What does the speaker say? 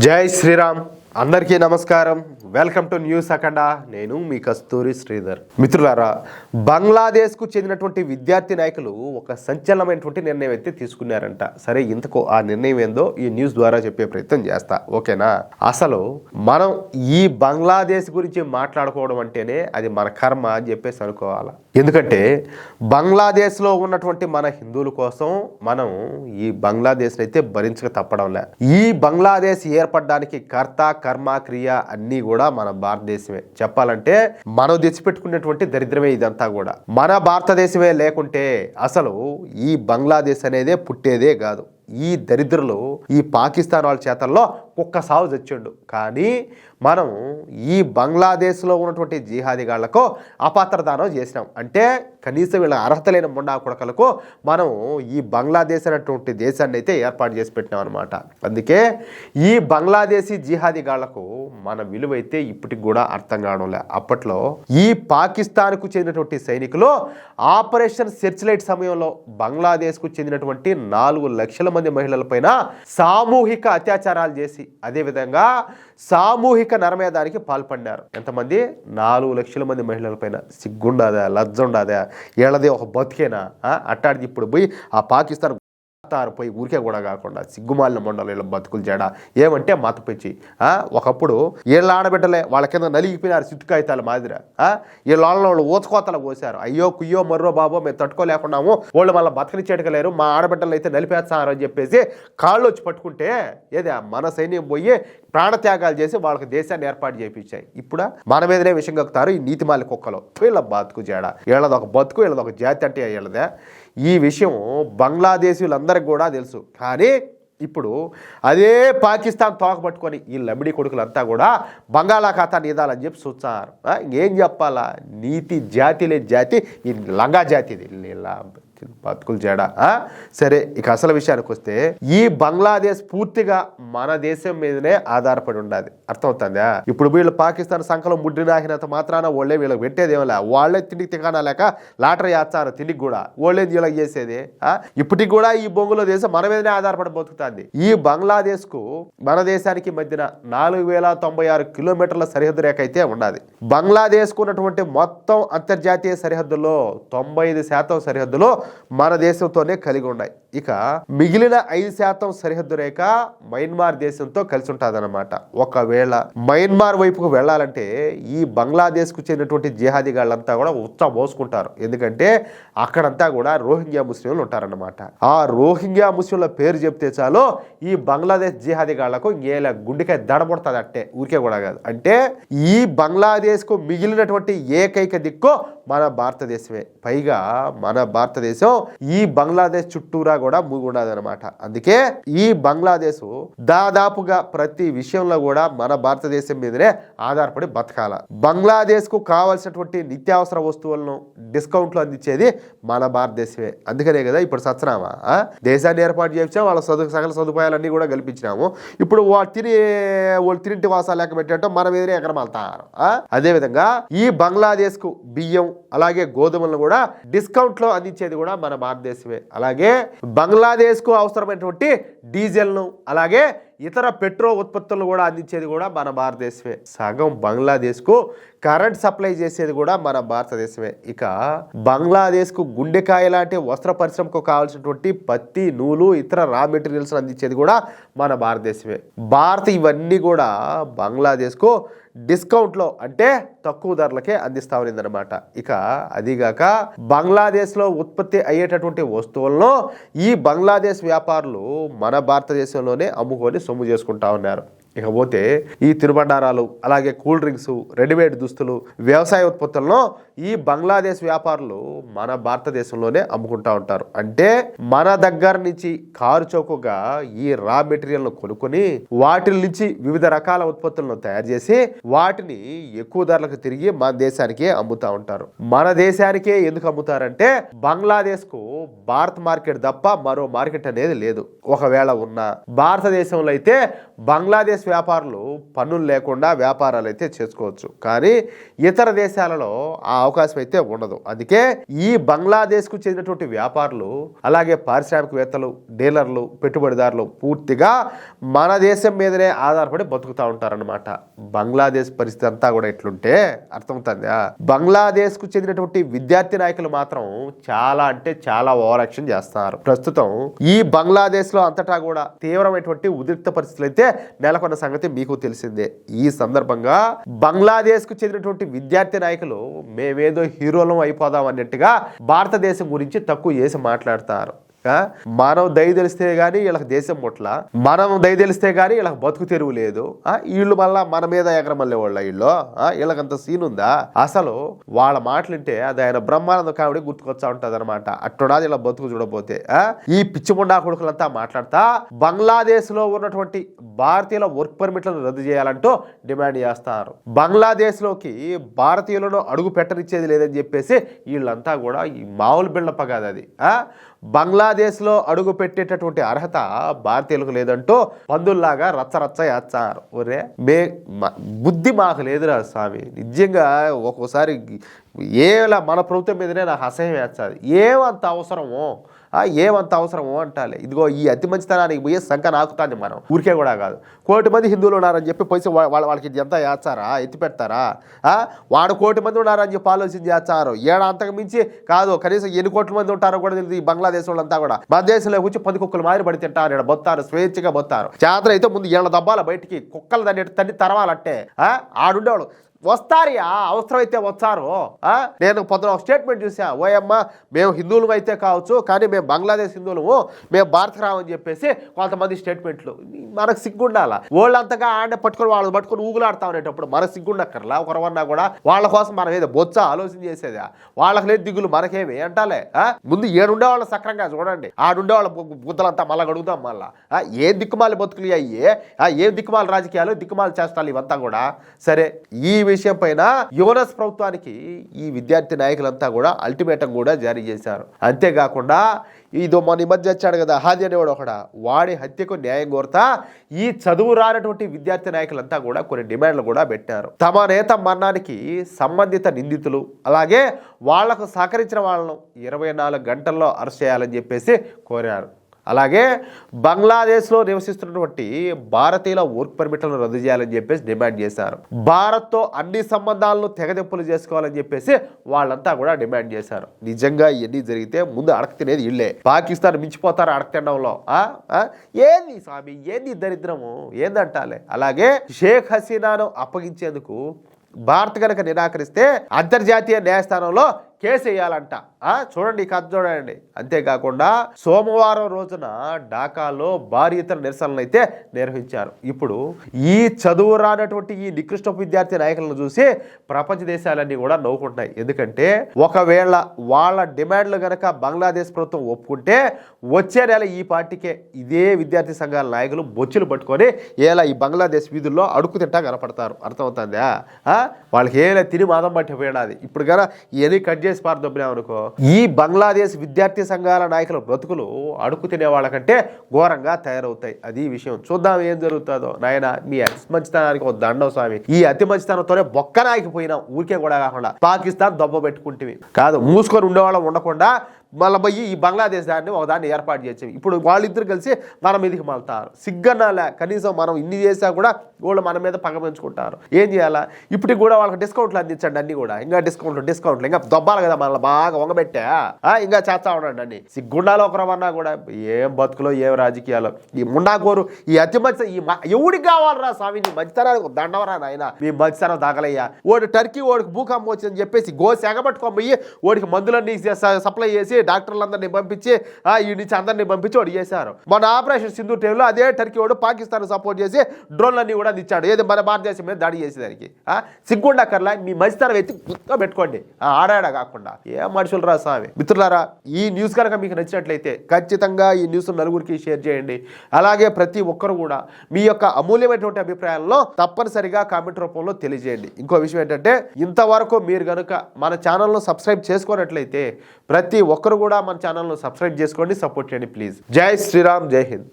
జై శ్రీరామ్. అందరికీ నమస్కారం. వెల్కమ్ టు న్యూస్ అఖండ. నేను మీ కస్తూరి శ్రీధర్. మిత్రులారా, బంగ్లాదేశ్కు చెందినటువంటి విద్యార్థి నాయకులు ఒక సంచలనమైనటువంటి నిర్ణయం అయితే తీసుకున్నారంట. సరే, ఇంతకు ఆ నిర్ణయం ఏందో ఈ న్యూస్ ద్వారా చెప్పే ప్రయత్నం చేస్తా, ఓకేనా? అసలు మనం ఈ బంగ్లాదేశ్ గురించి మాట్లాడుకోవడం అంటేనే అది మన కర్మ అని చెప్పేసి అనుకోవాలి. ఎందుకంటే బంగ్లాదేశ్లో ఉన్నటువంటి మన హిందువుల కోసం మనం ఈ బంగ్లాదేశ్ని అయితే భరించక తప్పడంలే. ఈ బంగ్లాదేశ్ ఏర్పడడానికి కర్త కర్మ క్రియ అన్నీ కూడా మన భారతదేశమే. చెప్పాలంటే మనం తెచ్చిపెట్టుకున్నటువంటి దరిద్రమే ఇదంతా కూడా. మన భారతదేశమే లేకుంటే అసలు ఈ బంగ్లాదేశ్ అనేదే పుట్టేదే కాదు. ఈ దరిద్రులు ఈ పాకిస్తాన్ వాళ్ళ చేతల్లో కుక్క సాగు చచ్చిండు. కానీ మనం ఈ బంగ్లాదేశ్లో ఉన్నటువంటి జిహాదీగాళ్లకు అపాత్రదానం చేసినాం. అంటే కనీసం వీళ్ళ అర్హత లేని ముండా కొడకలకు మనం ఈ బంగ్లాదేశ్ అనేటువంటి దేశాన్ని అయితే ఏర్పాటు చేసి పెట్టినాం అనమాట. అందుకే ఈ బంగ్లాదేశీ జిహాదీగాళ్లకు మన విలువ అయితే ఇప్పటికి కూడా అర్థం కావడంలే. అప్పట్లో ఈ పాకిస్తాన్కు చెందినటువంటి సైనికులు ఆపరేషన్ సెర్చ్ లైట్ సమయంలో బంగ్లాదేశ్కు చెందినటువంటి 4 లక్షల మంది మహిళలపైన సామూహిక అత్యాచారాలు చేసి అదేవిధంగా సామూహిక నరమేధానికి పాల్పడినారు. ఎంతమంది? 4 లక్షల మంది మహిళలపైన. సిగ్గుండాదా, లజ్జ ఉండాదా? ఏళ్ళదే ఒక బతికేనా? అట్టాడిది ఇప్పుడు పోయి ఆ పాకిస్తాన్ పోయి ఊరికే కూడా కాకుండా సిగ్గుమాలిన మండలం వీళ్ళ బతుకులు చేయడా. ఏమంటే మత పిచ్చి. ఒకప్పుడు వీళ్ళ ఆడబిడ్డలే వాళ్ళ కింద నలిగిపోయినారు సిట్టు కాగితాల మాదిరి. వీళ్ళ వాళ్ళు ఊచకోతలు పోసారు. అయ్యో కుయ్యో మర్రో బాబో మేము తట్టుకోలేకున్నాము, వాళ్ళు మళ్ళీ బతకనిచ్చేటకలేరు, మా ఆడబిడ్డలు అయితే నలిపేస్తారు అని చెప్పేసి కాళ్ళు వచ్చి పట్టుకుంటే ఏదే మన సైన్యం పోయి ప్రాణత్యాగాలు చేసి వాళ్ళకి దేశాన్ని ఏర్పాటు చేయించాయి. ఇప్పుడు మన మీదనే విషయం కక్కుతారు ఈ నీతిమాలి కుక్కలు. వీళ్ళ బతుకు చేయడా. వీళ్ళది ఒక బతుకు, వీళ్ళది ఒక జాతి అంటే వీళ్ళదే. ఈ విషయం బంగ్లాదేశీయులందరికీ కూడా తెలుసు. కానీ ఇప్పుడు అదే పాకిస్తాన్ తోక పట్టుకొని ఈ లమిడి కొడుకులంతా కూడా బంగాళాఖాతాన్ని ఈదాలని చెప్పి చూస్తారు. ఏం చెప్పాలా? నీతి జాతి లేని జాతి ఈ లంగా జాతిది బతుకులు చేయడా. సరే, ఇక అసలు విషయానికి వస్తే ఈ బంగ్లాదేశ్ పూర్తిగా మన దేశం మీదనే ఆధారపడి ఉండదు. అర్థమవుతుందా? ఇప్పుడు వీళ్ళు పాకిస్తాన్ సంఖలో ముడ్డినాహినంత మాత్రాన వాళ్ళే వీళ్ళకి పెట్టేదేమలే. వాళ్ళే తిండికి తికానా లేక లాటరీ చేస్తారు తిండికి కూడా. వాళ్ళే వీళ్ళకి చేసేది. ఇప్పటికి కూడా ఈ బొంగులో దేశం మన మీదనే ఆధారపడి బతుకుతుంది. ఈ బంగ్లాదేశ్కు మన దేశానికి మధ్యన 4096 కిలోమీటర్ల సరిహద్దు రేఖ అయితే ఉన్నది. బంగ్లాదేశ్కు ఉన్నటువంటి మొత్తం అంతర్జాతీయ సరిహద్దుల్లో 95% సరిహద్దులో మన దేశంతోనే కలిగి ఉన్నాయి. ఇక మిగిలిన 5% సరిహద్దు రేఖ మయన్మార్ దేశంతో కలిసి ఉంటుంది అనమాట. ఒకవేళ మయన్మార్ వైపుకు వెళ్ళాలంటే ఈ బంగ్లాదేశ్కు చెందినటువంటి జిహాదీగాళ్ళంతా కూడా ఉత్సాహం మోసుకుంటారు. ఎందుకంటే అక్కడంతా కూడా రోహింగ్యా ముస్లింలు ఉంటారన్నమాట. ఆ రోహింగ్యా ముస్లింల పేరు చెప్తే చాలు ఈ బంగ్లాదేశ్ జిహాదీగాళ్లకు ఏలా గుండెకాయ దడబడుతుంది. అంటే ఊరికే కూడా కాదు. అంటే ఈ బంగ్లాదేశ్కు మిగిలినటువంటి ఏకైక దిక్కు మన భారతదేశమే. పైగా మన భారతదేశం ఈ బంగ్లాదేశ్ చుట్టూరా కూడా మూగుండదు అనమాట. అందుకే ఈ బంగ్లాదేశ్ దాదాపుగా ప్రతి విషయంలో కూడా మన భారతదేశం మీదనే ఆధారపడి బతకాల. బంగ్లాదేశ్ కు కావాల్సినటువంటి నిత్యావసర వస్తువులను డిస్కౌంట్లు అందించేది మన భారతదేశమే. అందుకనే కదా ఇప్పుడు సత్సనామా దేశాన్ని ఏర్పాటు చేయించాం, వాళ్ళ సకల సదుపాయాలన్నీ కూడా కల్పించినాము. ఇప్పుడు వాళ్ళు తిరింటి వాసాలు లెక్క పెట్టేటో మన మీదనే ఎగరమలుతారు. అదేవిధంగా ఈ బంగ్లాదేశ్ కు బియ్యం అలాగే గోధుమలను కూడా డిస్కౌంట్ లో అందించేది కూడా మన భారతదేశమే. అలాగే బంగ్లాదేశ్ కు అవసరమైనటువంటి డీజిల్ను అలాగే ఇతర పెట్రోల్ ఉత్పత్తులను కూడా అందించేది కూడా మన భారతదేశమే. సగం బంగ్లాదేశ్ కు కరెంట్ సప్లై చేసేది కూడా మన భారతదేశమే. ఇక బంగ్లాదేశ్ కు గుండెకాయ లాంటి వస్త్ర పరిశ్రమకు కావాల్సినటువంటి పత్తి, నూలు, ఇతర రా మెటీరియల్స్ అందించేది కూడా మన భారతదేశమే. భారత్ ఇవన్నీ కూడా బంగ్లాదేశ్ కు డిస్కౌంట్లో అంటే తక్కువ ధరలకే అందిస్తా ఉన్నదన్నమాట. ఇక అదిగాక బంగ్లాదేశ్లో ఉత్పత్తి అయ్యేటటువంటి వస్తువులను ఈ బంగ్లాదేశ్ వ్యాపారులు మన భారతదేశంలోనే అమ్ముకొని సొమ్ము చేసుకుంటా ఉన్నారు. ఇకపోతే ఈ తినుబండారాలు అలాగే కూల్ డ్రింక్స్, రెడీమేడ్ దుస్తులు, వ్యవసాయ ఉత్పత్తులను ఈ బంగ్లాదేశ్ వ్యాపారులు మన భారతదేశంలోనే అమ్ముకుంటా ఉంటారు. అంటే మన దగ్గర నుంచి కారు చౌకగా ఈ రా మెటీరియల్ను కొనుక్కొని వాటి నుంచి వివిధ రకాల ఉత్పత్తులను తయారు చేసి వాటిని ఎక్కువ ధరలకు తిరిగి మన దేశానికే అమ్ముతా ఉంటారు. మన దేశానికే ఎందుకు అమ్ముతారంటే బంగ్లాదేశ్ కు భారత్ మార్కెట్ తప్ప మరో మార్కెట్ అనేది లేదు. ఒకవేళ ఉన్న భారతదేశంలో అయితే బంగ్లాదేశ్ వ్యాపారులు పన్నులు లేకుండా వ్యాపారాలు అయితే చేసుకోవచ్చు, కానీ ఇతర దేశాలలో ఆ అవకాశం అయితే ఉండదు. అందుకే ఈ బంగ్లాదేశ్కు చెందినటువంటి వ్యాపారులు అలాగే పారిశ్రామికవేత్తలు, డీలర్లు, పెట్టుబడిదారులు పూర్తిగా మన దేశం మీదనే ఆధారపడి బతుకుతూ ఉంటారన్నమాట. బంగ్లాదేశ్ పరిస్థితి అంతా కూడా ఎట్లుంటే అర్థమవుతుందా? బంగ్లాదేశ్కు చెందినటువంటి విద్యార్థి నాయకులు మాత్రం చాలా అంటే చాలా ఓవర్ యాక్షన్ చేస్తున్నారు. ప్రస్తుతం ఈ బంగ్లాదేశ్ లో అంతటా కూడా తీవ్రమైనటువంటి ఉద్రిక్త పరిస్థితులు అయితే నెలకొన్న సంగతి మీకు తెలిసిందే. ఈ సందర్భంగా బంగ్లాదేశ్ కు చెందినటువంటి విద్యార్థి నాయకులు మేమేదో హీరోలం అయిపోదాం అన్నట్టుగా భారతదేశం గురించి తక్కువ చేసి మాట్లాడతారు. మనం దయ తెలిస్తే గానీ వీళ్ళకి దేశం ముట్ల, మనం దయ తెలిస్తే గానీ వీళ్ళకి బతుకు తెరువు లేదు. వీళ్ళు మళ్ళా మన మీద ఎగరమల్లే వాళ్ళ వీళ్ళకంత సీన్ ఉందా? అసలు వాళ్ళ మాటలుంటే అది ఆయన బ్రహ్మానంద కామెడీ గుర్తుకొచ్చా ఉంటది అనమాట. అట్టుడాది ఇలా బతుకు చూడబోతే ఈ పిచ్చిముండా కొడుకులంతా మాట్లాడతా బంగ్లాదేశ్ లో ఉన్నటువంటి భారతీయుల వర్క్ పర్మిట్లను రద్దు చేయాలంటూ డిమాండ్ చేస్తారు. బంగ్లాదేశ్ లోకి భారతీయులను అడుగు పెట్టనిచ్చేది లేదని చెప్పేసి వీళ్ళంతా కూడా ఈ మామూలు బిల్డప్ప కాదు అది. బంగ్లాదేశ్లో అడుగు పెట్టేటటువంటి అర్హత భారతీయులకు లేదంటూ పందుల్లాగా రచ్చరచ్చ వేస్తారు. ఒరే బుద్ధి మాకు లేదురా స్వామి, నిజంగా ఒక్కోసారి ఏలా మన ప్రభుత్వం మీదనే నాకు అసహ్యం వేస్తుంది. ఏమంత అవసరమో అంటాలి. ఇదిగో ఈ అతి మంచితనానికి పోయే సంఖ్య నాకుతాంది. మనం ఊరికే కూడా కాదు, 1 కోటి మంది హిందువులు ఉన్నారని చెప్పి పోయి వాళ్ళకి ఇది ఎంత వేస్తారా, ఎత్తి పెడతారా? వాడు 1 కోటి మంది ఉన్నారని చెప్పి ఆలోచన చేస్తారు. అంతకు మించి కాదు, కనీసం ఎన్ని కోట్ల మంది ఉంటారో కూడా తెలియదు. ఈ బంగ్లాదేశ్ వాళ్ళంతా కూడా మన దేశంలో వచ్చి 10 కుక్కలు మారి పడి తింటారు, ఇక్కడ బొత్తారు, స్వేచ్ఛగా బొత్తారు. చేతలు అయితే ముందు 7 దబ్బాల బయటికి కుక్కలు తన్ని తరవాలంటే ఆడుండేవాడు వస్తారియా, అవసరమైతే వచ్చారు. నేను పొద్దున ఒక స్టేట్మెంట్ చూసా, ఓయమ్మ మేము హిందువులు అయితే కావచ్చు కానీ మేము బంగ్లాదేశ్ హిందువులము, మేము భారత రామని చెప్పేసి కొంతమంది స్టేట్మెంట్లు. మనకు సిగ్గుండాలా? వాళ్ళంతగా వాళ్ళని పట్టుకొని ఊగులాడుతా ఉండేటప్పుడు మనకు సిగ్గుండక్కర్లా? ఒకరవన్నా కూడా వాళ్ళ కోసం మనం ఏదో బొచ్చ ఆలోచన చేసేదా? వాళ్ళకి లేదు దిగులు, మనకేమి అంటాలే. ముందు ఏడుండేవాళ్ళ సక్రంగా చూడండి, ఆడుండేవాళ్ళ గుద్దలంతా మళ్ళీ అడుగుదాం. మళ్ళా ఏ దిక్కుమాలి బతుకులు అయ్యే, ఏ దిక్కుమాల రాజకీయాలు, దిక్కుమాల చేస్తాలు ఇవంతా కూడా. సరే, ఈ విషయం పైన యువనస్ ప్రభుత్వానికి ఈ విద్యార్థి నాయకులంతా కూడా అల్టిమేటం కూడా జారీ చేశారు. అంతేకాకుండా ఇదో మన మధ్య వచ్చాడు కదా హాది అనేవాడు ఒకడా, వాడి హత్యకు న్యాయం కోరుతా ఈ చదువు రానటువంటి విద్యార్థి నాయకులంతా కూడా కొన్ని డిమాండ్లు కూడా పెట్టారు. తమ నేత మరణానికి సంబంధిత నిందితులు అలాగే వాళ్లకు సహకరించిన వాళ్ళను 24 గంటల్లో అరెస్ట్ చేయాలని చెప్పేసి కోరారు. అలాగే బంగ్లాదేశ్లో నివసిస్తున్నటువంటి భారతీయుల వర్క్ పర్మిట్లను రద్దు చేయాలని చెప్పేసి డిమాండ్ చేశారు. భారత్తో అన్ని సంబంధాలను తెగదెప్పులు చేసుకోవాలని చెప్పేసి వాళ్ళంతా కూడా డిమాండ్ చేశారు. నిజంగా ఇవన్నీ జరిగితే ముందు అడక తినేది ఇళ్లే. పాకిస్తాన్ మించిపోతారు అడక తినడంలో. ఏంది స్వామి, ఏంది దరిద్రము, ఏందంటాలే. అలాగే షేక్ హసీనాను అప్పగించేందుకు భారత్ కనుక నిరాకరిస్తే అంతర్జాతీయ న్యాయస్థానంలో కేసు వేయాలంట. చూడండి ఈ కథ చూడండి. అంతేకాకుండా సోమవారం రోజున ఢాకాలో భారీ ఎత్తున నిరసనలు అయితే నిర్వహించారు. ఇప్పుడు ఈ చదువు రానటువంటి ఈ నికృష్ట విద్యార్థి నాయకులను చూసి ప్రపంచ దేశాలన్నీ కూడా నవ్వుకుంటున్నాయి. ఎందుకంటే ఒకవేళ వాళ్ళ డిమాండ్లు కనుక బంగ్లాదేశ్ ప్రభుత్వం ఒప్పుకుంటే వచ్చే నెల ఈ పార్టీకే ఇదే విద్యార్థి సంఘాల నాయకులు బొచ్చులు పట్టుకొని ఏలా ఈ బంగ్లాదేశ్ వీధుల్లో అడుగు తింటా కనపడతారు. అర్థమవుతుందా? వాళ్ళకి ఏలా తిని మాదం పట్టిపోయినది. ఇప్పుడు కనుక ఇవన్నీ కట్ చేసి పారదొబ్బినామనుకో, ఈ బంగ్లాదేశ్ విద్యార్థి సంఘాల నాయకుల బ్రతుకులు అడుగు తినే వాళ్ళకంటే ఘోరంగా తయారవుతాయి. అది విషయం. చూద్దాం ఏం జరుగుతుందో. నాయన మీ అతి మంచితనానికి ఒక దండం స్వామి. ఈ అతి మంచితనంతోనే బొక్కనాగిపోయినాం. ఊరికే కూడా కాకుండా పాకిస్తాన్ దొబ్బ పెట్టుకుంటే కాదు, మూసుకొని ఉండేవాళ్ళం ఉండకుండా మళ్ళీ పోయి ఈ బంగ్లాదేశ్ ఒకదాన్ని ఏర్పాటు చేసాం. ఇప్పుడు వాళ్ళిద్దరు కలిసి మన మీదకి మళ్తారు. సిగ్గనాలే, కనీసం మనం ఇన్ని చేసా కూడా వాళ్ళు మన మీద పగ పెంచుకుంటారు. ఏం చేయాలా? ఇప్పటికి కూడా వాళ్ళకి డిస్కౌంట్లు అందించండి. అన్ని కూడా ఇంకా డిస్కౌంట్లు ఇంకా దొబ్బాలి కదా, మనల్ని బాగా వంగబెట్టా ఇంకా చేస్తా ఉండండి అన్ని. సిగ్గుండాలో ఒకరమన్నా కూడా ఏం బతుకులో ఏం రాజకీయాలు. ఈ ముండాకోరు ఈ అతి మంచి ఎవడికి కావాలరా స్వామి, నీ మంచితనానికి దండవరా నాయన. మీ మంచితనం దాగలయ్యా. ఓడి టర్కీ ఓడికి భూకంపం వచ్చిందని చెప్పేసి గోసి ఎగబట్టుకొని పోయి ఓడికి మందులన్నీ సప్లై చేసి డాక్టర్లందరినీ పంపించి ఈ నుంచి అందరినీ పంపించి వాడు చేశారు. మన ఆపరేషన్ సింధు టైంలో అదే టర్కీ వాడు పాకిస్తాన్ సపోర్ట్ చేసి డ్రోన్లన్నీ కూడా ఇచ్చాడు. ఏది మన భారతదేశం మీద దాడి చేసేదానికి. సిగ్గుండక్కర్లా, మీ మంచితనం ఎత్తి గుర్తుగా పెట్టుకోండి. ఆడాడా కాకుండా ఏ మనుషులు రా స్వామి. మిత్రులారా, ఈ న్యూస్ కనుక మీకు నచ్చినట్లయితే ఖచ్చితంగా ఈ న్యూస్ నలుగురికి షేర్ చేయండి. అలాగే ప్రతి ఒక్కరు కూడా మీ యొక్క అమూల్యమైనటువంటి అభిప్రాయాలను తప్పనిసరిగా కామెంట్ రూపంలో తెలియజేయండి. ఇంకో విషయం ఏంటంటే, ఇంతవరకు మీరు కనుక మన ఛానల్ను సబ్స్క్రైబ్ చేసుకున్నట్లయితే ప్రతి ఒక్కరు కూడా మన ఛానల్ను సబ్స్క్రైబ్ చేసుకోండి, సపోర్ట్ చేయండి ప్లీజ్. జై శ్రీరామ్, జై హింద్.